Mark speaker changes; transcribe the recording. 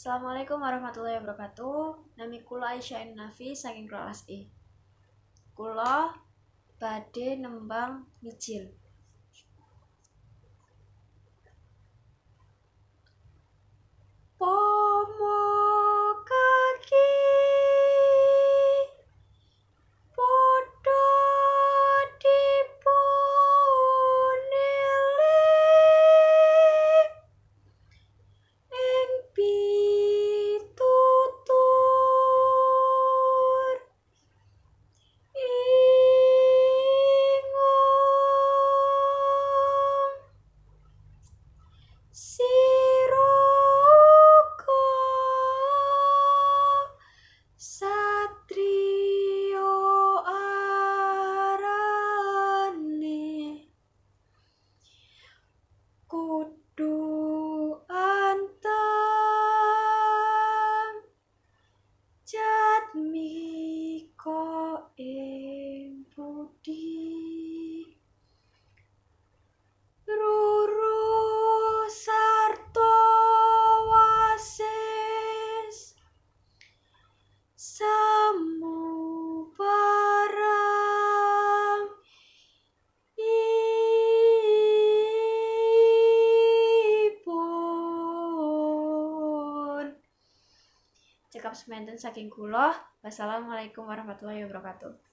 Speaker 1: Assalamualaikum warahmatullahi wabarakatuh. Nami kula Aisyah Nafi saking kelas I. Kula badhe nembang mijil. Pomo kaki padha dipunilih ing pitutur ingong sira uga satriya arane kudu anteng jatmika ing budi ruru sarta wasis samubarang ipun. Cekap semanten saking kula. Wassalamualaikum warahmatullahi wabarakatuh.